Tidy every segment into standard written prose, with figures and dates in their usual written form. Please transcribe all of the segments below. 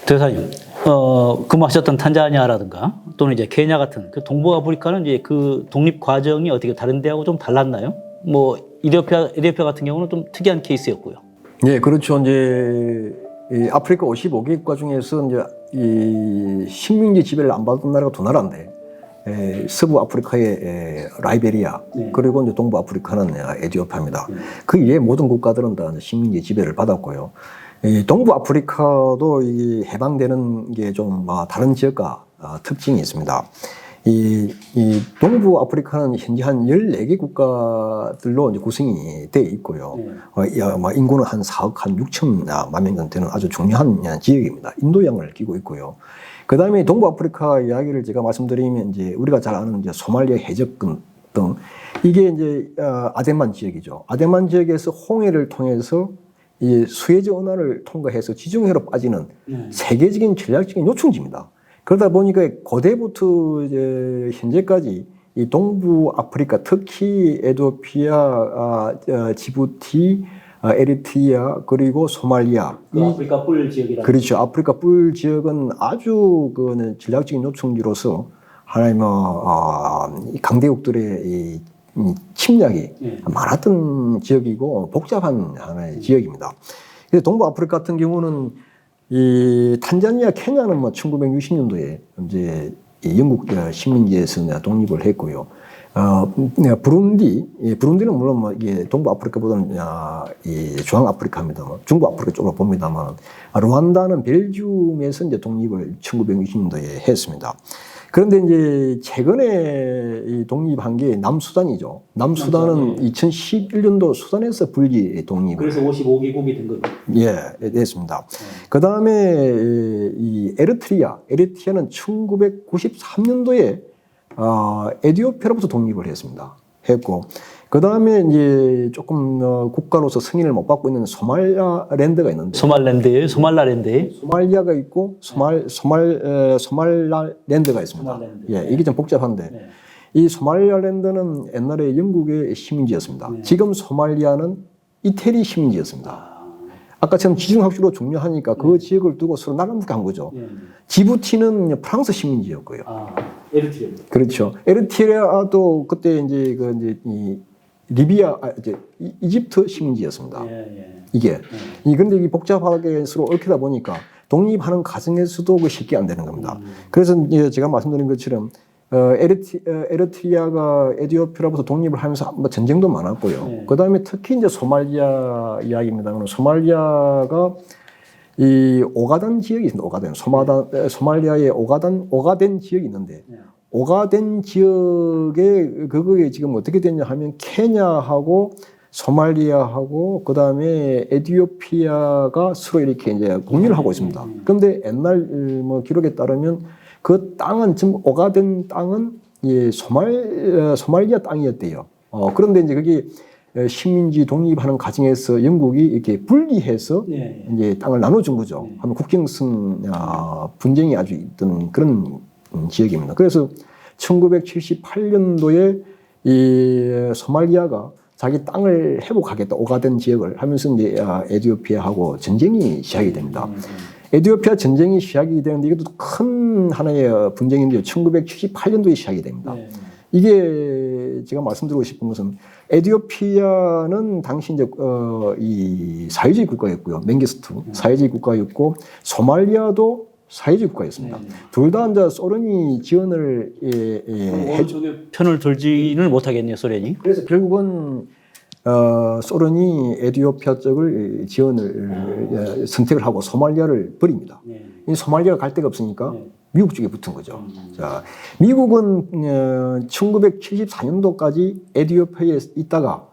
대사님, 근무하셨던 탄자니아라든가 또는 이제 케냐 같은 그 동부 아프리카는 이제 그 독립 과정이 어떻게 다른 데하고 좀 달랐나요? 뭐 이디오피아 같은 경우는 좀 특이한 케이스였고요. 네, 그렇죠. 이제 이 아프리카 55개 국가 중에서 이제 이 식민지 지배를 안 받은 나라가 두 나라인데, 서부 아프리카의 라이베리아, 네. 그리고 이제 동부 아프리카는 에티오피아입니다. 그 이외 모든 국가들은 다 식민지 지배를 받았고요. 이 동부 아프리카도 이 해방되는 게 좀 다른 지역과 특징이 있습니다. 이 동부 아프리카는 현재 한 14개 국가들로 이제 구성이 되어 있고요. 인구는 한 4억 한 6천만 명 정도 되는 아주 중요한 지역입니다. 인도양을 끼고 있고요. 그 다음에 동부 아프리카 이야기를 제가 말씀드리면 이제 우리가 잘 아는 이제 소말리아 해적권 등 이게 이제 아덴만 지역이죠. 아덴만 지역에서 홍해를 통해서 이 수에즈 운하를 통과해서 지중해로 빠지는 세계적인 전략적인 요충지입니다. 그러다 보니까 고대부터 이제 현재까지 이 동부 아프리카, 특히 에티오피아, 지부티, 에리트리아 그리고 소말리아, 아프리카 뿔 지역이라. 그렇죠. 아프리카 뿔 지역은 아주 그 전략적인 요충지로서 하나의 강대국들의 이 침략이 많았던 지역이고 복잡한 하나의 지역입니다. 그래서 동부 아프리카 같은 경우는 이 탄자니아, 케냐는 1960년도에 이제 영국 식민지에서 독립을 했고요. 부룬디는 물론 이게 동부 아프리카보다는 이 중앙 아프리카입니다. 중부 아프리카 쪽으로 봅니다만, 루안다는 벨기움에서 이제 독립을 1960년도에 했습니다. 그런데 이제 최근에 이 독립한 게 남수단이죠. 남수단은 2011년도 수단에서 분리 독립. 그래서 55개국이 된 겁니다. 예, 됐습니다. 그 다음에 이 에리트리아는 1993년도에 에티오피아로부터 독립을 했고, 그 다음에 이제 조금 국가로서 승인을 못 받고 있는 소말랜드가 있는데, 소말라랜드에 소말리아가 있고 소말라랜드가 있습니다. 예, 이게 좀 복잡한데, 이 소말리아랜드는 옛날에 영국의 식민지였습니다. 지금 소말리아는 이태리 식민지였습니다. 아까처럼 지중학주로 중요하니까 그 지역을 두고 서로 나눠먹게 거죠. 지부티는 프랑스 식민지였고요. 에리트리아. 그렇죠. 에리트리아도 그때 이제 이 리비아, 이집트 식민지였습니다. 이게. 그런데 이 복잡하게 서로 얽히다 보니까 독립하는 과정에서도 쉽게 안 되는 겁니다. 그래서 이제 제가 말씀드린 것처럼 에리트리아가 에티오피아로부터 독립을 하면서 전쟁도 많았고요. 그 다음에 특히 이제 소말리아 이야기입니다. 소말리아가 이 오가단 지역이 있습니다. 소말리아의 오가덴 지역이 있는데, 오가덴 지역에 그거에 지금 어떻게 됐냐 하면 케냐하고 소말리아하고 그 다음에 에티오피아가 서로 이렇게 이제 공유를 하고 있습니다. 그런데 옛날 기록에 따르면 그 땅은 지금 오가덴 땅은 소말리아 땅이었대요. 그런데 이제 그게 식민지 독립하는 과정에서 영국이 이렇게 분리해서 이제 땅을 나눠준 거죠. 하면 국경선 분쟁이 아주 있던 그런 지역입니다. 그래서 1978년도에 이 소말리아가 자기 땅을 회복하겠다, 오가덴 지역을 하면서 이제 에티오피아하고 전쟁이 시작이 됩니다. 에티오피아 전쟁이 시작이 되는데 이것도 큰 하나의 분쟁인데요. 1978년도에 시작이 됩니다. 이게 제가 말씀드리고 싶은 것은 에티오피아는 당시 이제 이 사회주의 국가였고요. 맹기스트 사회주의 국가였고 소말리아도 사회주의 국가였습니다. 둘 다 이제 소련이 지원을 편을 들지는 못하겠네요, 소련이. 그래서 결국은 소련이 에티오피아 쪽을 지원을 선택을 하고 소말리아를 버립니다. 이 소말리아가 갈 데가 없으니까 미국 쪽에 붙은 거죠. 자, 미국은 1974년도까지 에티오피아에 있다가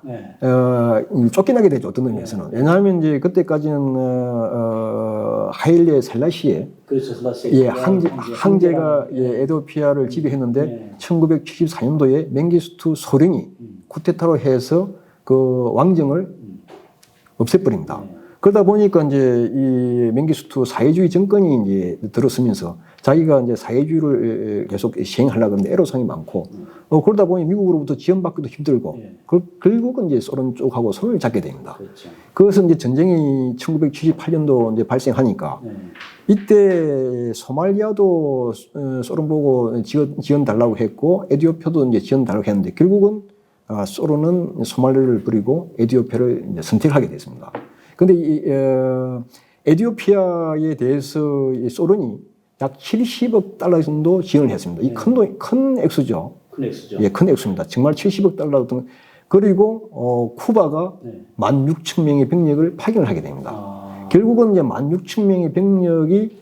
쫓겨나게 되죠. 어떤 의미에서는. 왜냐하면 이제 그때까지는 하일레 셀라시에 황제가 에티오피아를 지배했는데 1974년도에 맹기스투 소련이 쿠데타로 해서 그 왕정을 없애버립니다. 그러다 보니까 이제 이 맹기스투 사회주의 정권이 이제 들어서면서 자기가 이제 사회주의를 계속 시행하려고 하는데 애로사항이 많고, 그러다 보니 미국으로부터 지원받기도 힘들고, 예. 결국은 이제 소련 쪽하고 손을 잡게 됩니다. 그렇죠. 그것은 이제 전쟁이 1978년도 이제 발생하니까, 예. 이때 소말리아도 소련 보고 지원 달라고 했고, 에티오피아도 이제 지원 달라고 했는데, 결국은 소련은 소말리아를 버리고 에티오피아를 이제 선택하게 됐습니다. 근데 이 에티오피아에 대해서 이 소련이 약 70억 달러 정도 지원을 했습니다. 이 큰 액수죠. 큰 액수죠. 예, 큰 액수입니다. 정말 70억 달러 등. 그리고 쿠바가 네. 16,000명의 병력을 파견을 하게 됩니다. 아. 결국은 이제 16,000명의 병력이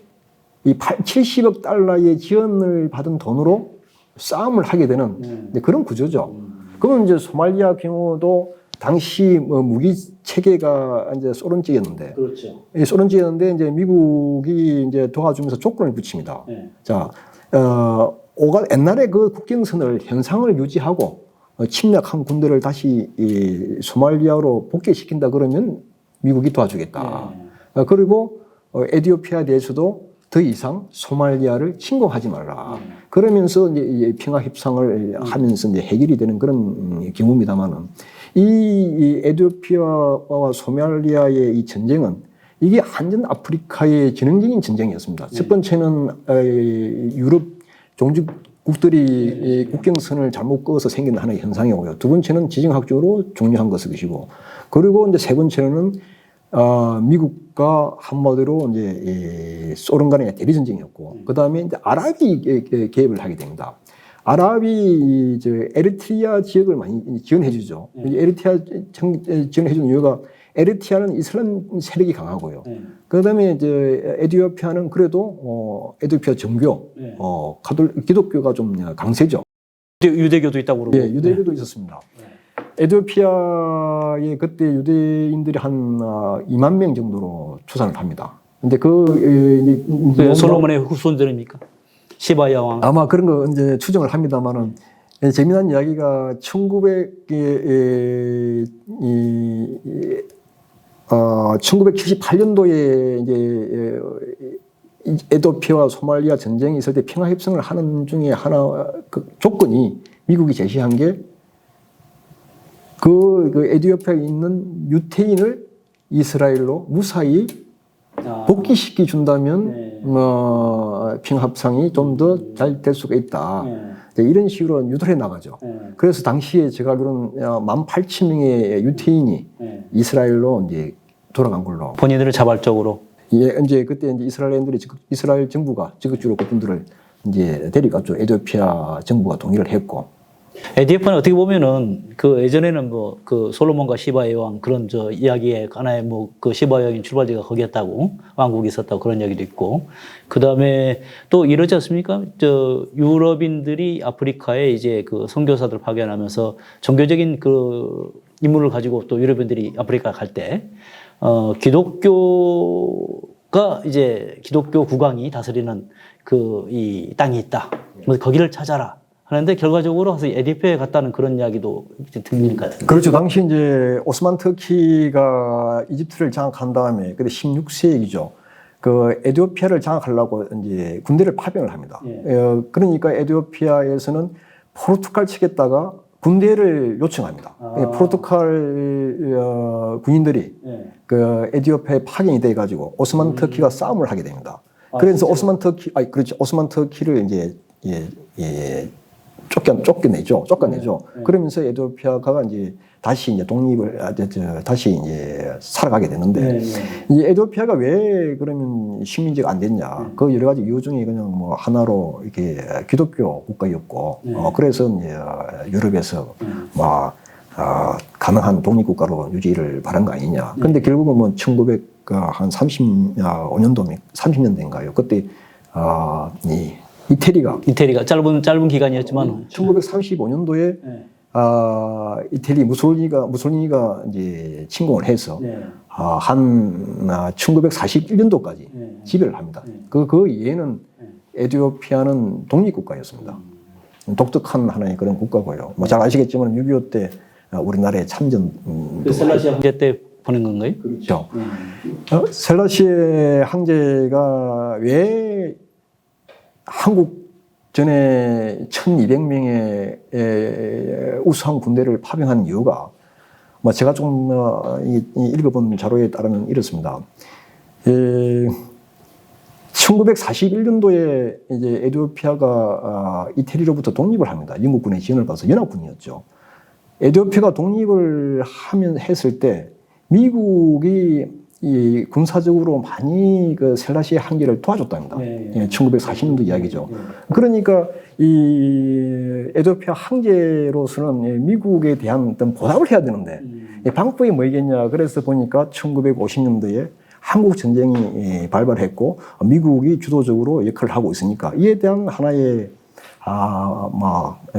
이 70억 달러의 지원을 받은 돈으로 싸움을 하게 되는 이제 그런 구조죠. 그러면 이제 소말리아 경우도 당시 무기 체계가 이제 소련 쪽이었는데, 그렇죠. 이 소련 쪽이었는데 이제 미국이 이제 도와주면서 조건을 붙입니다. 네. 자, 옛날에 그 국경선을 현상을 유지하고 침략한 군대를 다시 이 소말리아로 복귀시킨다 그러면 미국이 도와주겠다. 네. 그리고 에티오피아에 대해서도 더 이상 소말리아를 침공하지 말라. 그러면서 이제 평화 협상을 하면서 이제 해결이 되는 그런 경우입니다만은 이 에티오피아와 소말리아의 이 전쟁은 이게 한전 아프리카의 전형적인 전쟁이었습니다. 첫 번째는 유럽 종주국들이 국경선을 잘못 그어서 생긴 하나의 현상이고요. 두 번째는 지정학적으로 중요한 것이고, 그리고 이제 세 번째는 미국과 한마디로 이제 소련 간의 대리 전쟁이었고, 그 다음에 이제 아랍이 개입을 하게 됩니다. 아랍이 이제 에리트리아 지역을 많이 지원해주죠. 에리트리아 지원해주는 이유가 에리트리아는 이슬람 세력이 강하고요. 그 다음에 이제 에티오피아는 그래도 에티오피아 정교, 기독교가 좀 강세죠. 유대교도 있다고 그러고. 예, 유대교도 있었습니다. 에티오피아에 그때 유대인들이 한 2만 명 정도로 추산을 합니다. 근데 솔로몬의 후손들입니까? 시바 여왕. 아마 그런 거 이제 추정을 합니다만은, 재미난 이야기가 1978년도에 이제 에티오피아와 소말리아 전쟁이 있을 때 평화 협상을 하는 중에 하나 그 조건이 미국이 제시한 게 그 에티오피아에 있는 유태인을 이스라엘로 무사히 복귀시켜 준다면 평화 협상이 좀 더 잘 될 수가 있다. 이런 식으로 유도해 나가죠. 그래서 당시에 제가 알기로는 18,000명의 유태인이 이스라엘로 이제 돌아간 걸로. 본인들을 자발적으로. 예, 이제 그때 이제 이스라엘 정부가 적극적으로 그분들을 이제 데려갔죠. 에티오피아 정부가 동의를 했고. 에티오피아는 어떻게 보면은 그 예전에는 뭐 그 솔로몬과 시바 여왕 그런 저 이야기의 하나의 뭐 그 시바 여왕의 출발지가 거기였다고, 왕국이 있었다고 그런 얘기도 있고, 그 다음에 또 이러지 않습니까? 저 유럽인들이 아프리카에 이제 그 선교사들 파견하면서 종교적인 그 인물을 가지고 또 유럽인들이 아프리카 갈 때 기독교가 이제 기독교 국왕이 다스리는 그 이 땅이 있다. 그래서 거기를 찾아라. 하는데 결과적으로 가서 에티오피아에 갔다는 그런 이야기도 들리는 것 같아요. 그렇죠. 당시 이제 오스만 터키가 이집트를 장악한 다음에 그때 16세기죠. 그 에티오피아를 장악하려고 이제 군대를 파병을 합니다. 그러니까 에티오피아에서는 포르투갈 측에다가 군대를 요청합니다. 포르투갈 군인들이 그 에티오피아에 파견이 돼 가지고 오스만 터키가 싸움을 하게 됩니다. 그래서 오스만 터키를 이제 쫓겨내죠. 그러면서 에티오피아가 이제 다시 이제 다시 이제 살아가게 되는데, 이 에티오피아가 왜 그러면 식민지가 안 됐냐? 그 여러 가지 이유 중에 그냥 뭐 하나로 이렇게 기독교 국가였고, 그래서 이제 유럽에서 가능한 독립국가로 유지를 바란 거 아니냐? 근데 결국은 뭐 30년대인가요? 그때 이태리가 짧은 기간이었지만 1935년도에 이태리 무솔리니가 이제 침공을 해서 한 1941년도까지 지배를 합니다. 그 이후에는 에티오피아는 독립국가였습니다. 독특한 하나의 그런 국가고요. 뭐 잘 아시겠지만 6.25 때 우리나라에 참전 셀라시아 문제 때 보낸 건가요? 그렇죠. 셀라시의 황제가 왜 한국 전에 1200명의 우수한 군대를 파병한 이유가 뭐 제가 좀 읽어본 자료에 따르면 이렇습니다. 1941년도에 이제 에티오피아가 이태리로부터 독립을 합니다. 영국군의 지원을 받아서 연합군이었죠. 에티오피아가 독립을 했을 때 미국이 이 군사적으로 많이 그 셀라시의 항기를 도와줬답니다. 예, 1940년도 이야기죠. 그러니까 이 에티오피아 황제로서는 미국에 대한 어떤 보답을 해야 되는데 방법이 뭐겠냐. 그래서 보니까 1950년도에 한국 전쟁이 발발했고 미국이 주도적으로 역할을 하고 있으니까 이에 대한 하나의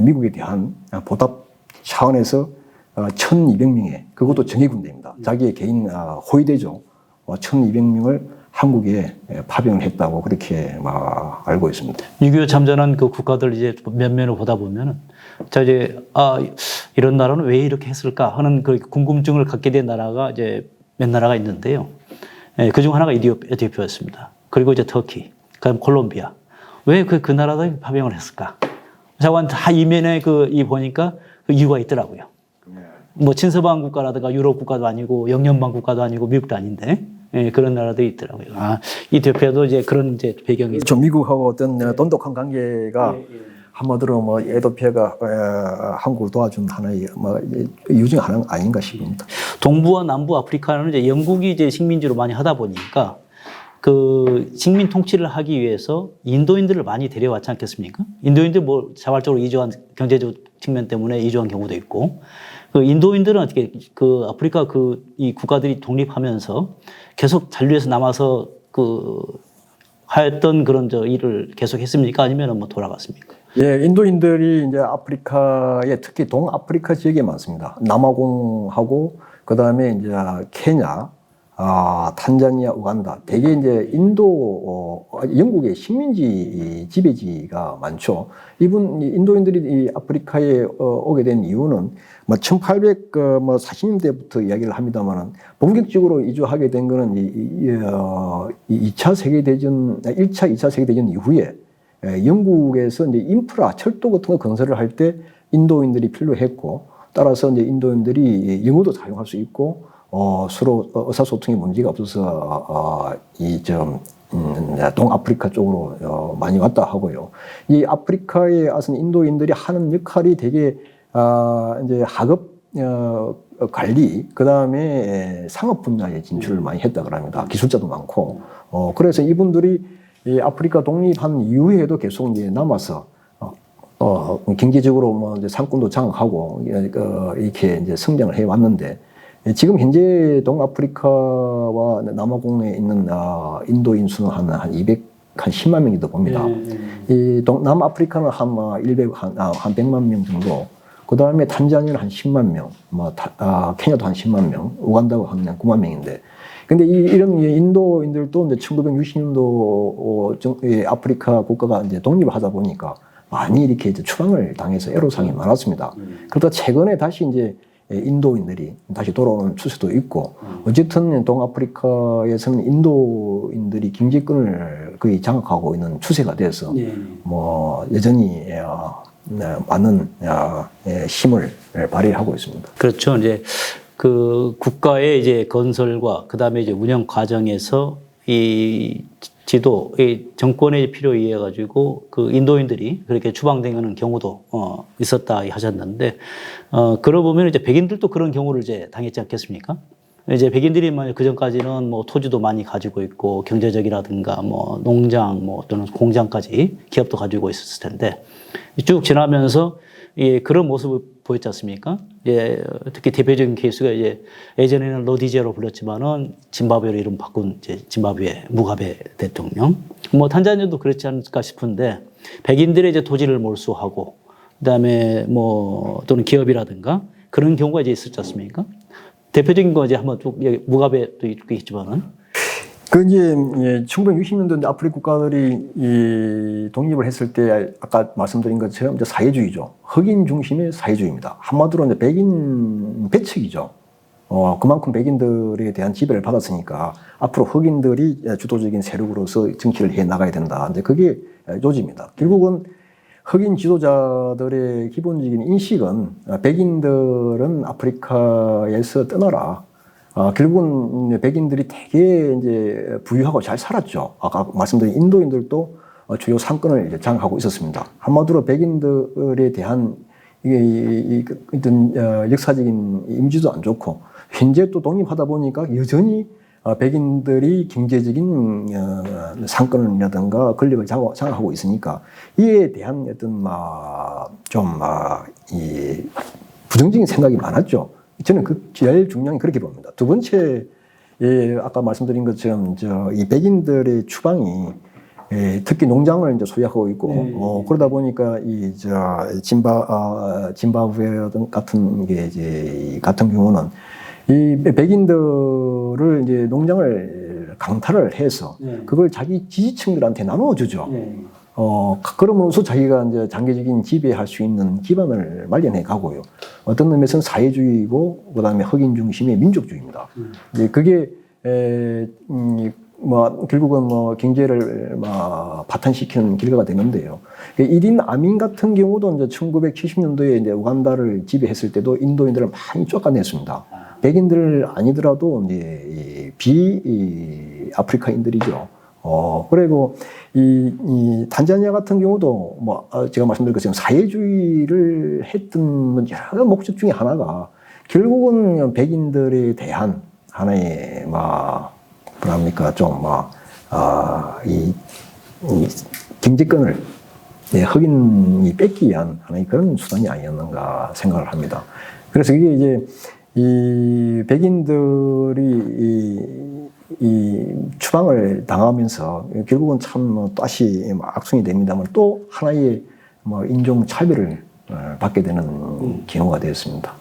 미국에 대한 보답 차원에서 1200명의 그것도 정예군대입니다. 자기의 개인 호위대죠. 1200명을 한국에 파병을 했다고 그렇게 알고 있습니다. 6.25 참전한 그 국가들 이제 면면을 보다 보면은 자 이제 이런 나라는 왜 이렇게 했을까 하는 그 궁금증을 갖게 된 나라가 이제 몇 나라가 있는데요. 그중 하나가 에티오피아였습니다. 그리고 이제 터키, 그다음 콜롬비아. 왜 그 나라들 파병을 했을까? 자관 다 이면에 이 보니까 그 이유가 있더라고요. 뭐 친서방 국가라든가 유럽 국가도 아니고 영연방 국가도 아니고 미국도 아닌데 그런 나라들이 있더라고요. 이티오피아도 이제 그런 이제 배경이 그렇죠. 미국하고 어떤 돈독한 관계가 한마디로 뭐 에티오피아가 한국을 도와준 하나의 이유 중 하나 아닌가 싶습니다. 동부와 남부 아프리카는 이제 영국이 이제 식민지로 많이 하다 보니까 그 식민 통치를 하기 위해서 인도인들을 많이 데려왔지 않겠습니까? 인도인들 뭐 자발적으로 이주한 경제적 측면 때문에 이주한 경우도 있고 그 인도인들은 어떻게 그 아프리카 이 국가들이 독립하면서 계속 잔류해서 남아서 하였던 그런 일을 계속 했습니까? 아니면 뭐 돌아갔습니까? 예, 인도인들이 이제 아프리카에 특히 동아프리카 지역에 많습니다. 남아공하고 그 다음에 이제 케냐, 탄자니아, 우간다. 대개 이제 영국의 식민지 지배지가 많죠. 인도인들이 이 아프리카에 오게 된 이유는 1840년대부터 이야기를 합니다만은 본격적으로 이주하게 된 거는 1차, 2차 세계대전 이후에 영국에서 이제 인프라, 철도 같은 거 건설을 할 때 인도인들이 필요했고 따라서 이제 인도인들이 영어도 사용할 수 있고 서로 의사소통에 문제가 없어서 동아프리카 쪽으로 많이 왔다 하고요. 이 아프리카에 와서 인도인들이 하는 역할이 되게 이제 학업 관리, 그 다음에 상업 분야에 진출을 많이 했다 그럽니다. 기술자도 많고. 그래서 이분들이 이 아프리카 독립한 이후에도 계속 이제 남아서 경제적으로 뭐 이제 상권도 장악하고 이렇게 이제 성장을 해 왔는데 지금 현재 동아프리카와 남아공에 있는 인도인 수는 한 10만 명이 더 봅니다. 이 남아프리카는 한 100만 명 정도. 그 다음에 탄자니아는 한 10만 명, 케냐도 한 10만 명, 우간다가 한 9만 명인데. 근데 이런 인도인들도 이제 1960년도 아프리카 국가가 이제 독립을 하다 보니까 많이 이렇게 이제 추방을 당해서 애로사항이 많았습니다. 그러다 최근에 다시 이제 인도인들이 다시 돌아오는 추세도 있고, 어쨌든 동아프리카에서는 인도인들이 경제권을 거의 장악하고 있는 추세가 돼서 뭐 여전히 많은 힘을 발휘하고 있습니다. 그렇죠. 이제 그 국가의 이제 건설과 그 다음에 이제 운영 과정에서 이 지도, 이 정권의 필요에 의해 가지고 그 인도인들이 그렇게 추방되는 경우도 있었다 하셨는데, 그러고 보면 이제 백인들도 그런 경우를 이제 당했지 않겠습니까? 이제 백인들이 그 전까지는 뭐 토지도 많이 가지고 있고 경제적이라든가 뭐 농장 뭐 또는 공장까지 기업도 가지고 있었을 텐데 쭉 지나면서 그런 모습을 보였지 않습니까? 특히 대표적인 케이스가 예전에는 로디제로 불렸지만은 짐바브웨로 이름 바꾼 짐바브웨 무가베 대통령. 뭐 탄자니아도 그렇지 않을까 싶은데 백인들의 토지를 몰수하고 그다음에 뭐 또는 기업이라든가 그런 경우가 있었지 않습니까? 대표적인 거 한번 쭉 무가베도 있겠지만은. 그 이제 1960년대 아프리카 국가들이 독립을 했을 때 아까 말씀드린 것처럼 이제 사회주의죠. 흑인 중심의 사회주의입니다. 한마디로 이제 백인 배척이죠. 그만큼 백인들에 대한 지배를 받았으니까 앞으로 흑인들이 주도적인 세력으로서 정치를 해 나가야 된다. 이제 그게 요지입니다. 결국은 흑인 지도자들의 기본적인 인식은 백인들은 아프리카에서 떠나라. 결국은 백인들이 되게 이제 부유하고 잘 살았죠. 아까 말씀드린 인도인들도 주요 상권을 이제 장악하고 있었습니다. 한마디로 백인들에 대한 어떤 역사적인 이미지도 안 좋고, 현재 또 독립하다 보니까 여전히 백인들이 경제적인 상권이라든가 권력을 장악하고 있으니까 이에 대한 어떤 이 부정적인 생각이 많았죠. 저는 제일 중요한 게 그렇게 봅니다. 두 번째, 아까 말씀드린 것처럼 이 백인들의 추방이 특히 농장을 이제 소유하고 있고, 그러다 보니까 짐바브웨 같은 게 같은 경우는 이 백인들을 이제 농장을 강탈을 해서 그걸 자기 지지층들한테 나누어주죠. 그러면서 자기가 이제 장기적인 지배할 수 있는 기반을 마련해 가고요. 어떤 의미에서는 사회주의이고, 그 다음에 흑인 중심의 민족주의입니다. 이제 그게, 결국은 경제를 파탄시키는 결과가 되는데요. 1인 아민 같은 경우도 이제 1970년도에 이제 우간다를 지배했을 때도 인도인들을 많이 쫓아냈습니다. 백인들 아니더라도 이제 아프리카인들이죠. 그리고 이 탄자니아 같은 경우도 제가 말씀드린 것처럼 사회주의를 했던 여러 목적 중에 하나가 결국은 백인들에 대한 하나의 이 경제권을 흑인이 뺏기 위한 하나의 그런 수단이 아니었는가 생각을 합니다. 그래서 이게 이제 이 백인들이 이 추방을 당하면서 결국은 참 다시 악순이 됩니다만 또 하나의 인종 차별을 받게 되는 경우가 되었습니다.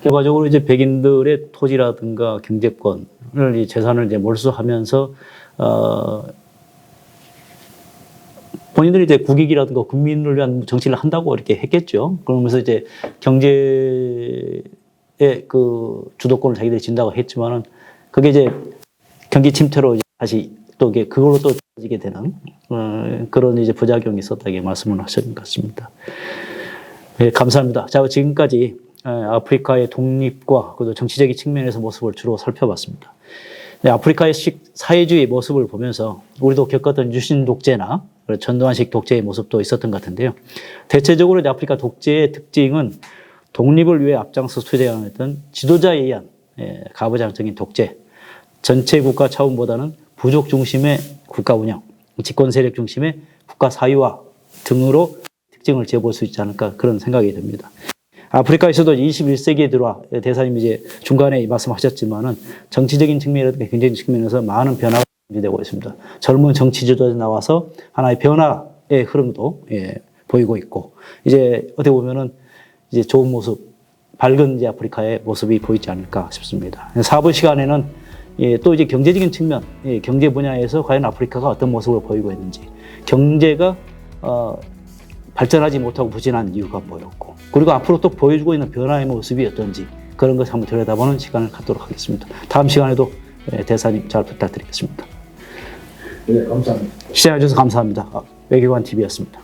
결과적으로 이제 백인들의 토지라든가 경제권을 이 재산을 이제 몰수하면서 본인들이 이제 국익이라든가 국민을 위한 정치를 한다고 이렇게 했겠죠. 그러면서 이제 경제의 그 주도권을 자기들이 진다고 했지만은 그게 이제 경기 침체로 이제 다시 또 이게 그걸로 또 지게 되는 그런 이제 부작용이 있었다고 말씀을 하신 것 같습니다. 네, 감사합니다. 자, 지금까지 아프리카의 독립과 그 정치적인 측면에서 모습을 주로 살펴봤습니다. 네, 아프리카의 사회주의 모습을 보면서 우리도 겪었던 유신 독재나 전두환식 독재의 모습도 있었던 것 같은데요. 대체적으로 이제 아프리카 독재의 특징은 독립을 위해 앞장서 투쟁했던 지도자에 의한 가부장적인 독재, 전체 국가 차원보다는 부족 중심의 국가 운영, 집권 세력 중심의 국가 사유화 등으로 특징을 지어볼 수 있지 않을까 그런 생각이 듭니다. 아프리카에서도 21세기에 들어와 대사님이 이제 중간에 말씀하셨지만은 정치적인 측면이라든가 경제적인 측면에서 많은 변화가 되고 있습니다. 젊은 정치 지도자들이 나와서 하나의 변화의 흐름도 보이고 있고, 이제 어떻게 보면은 이제 좋은 모습, 밝은 이제 아프리카의 모습이 보이지 않을까 싶습니다. 4부 시간에는 또 이제 경제적인 측면, 경제 분야에서 과연 아프리카가 어떤 모습을 보이고 있는지, 경제가 발전하지 못하고 부진한 이유가 뭐였고, 그리고 앞으로 또 보여주고 있는 변화의 모습이 어떤지 그런 것을 한번 들여다보는 시간을 갖도록 하겠습니다. 다음 시간에도 대사님 잘 부탁드리겠습니다. 네, 감사합니다. 시청해주셔서 감사합니다. 외교관 TV였습니다.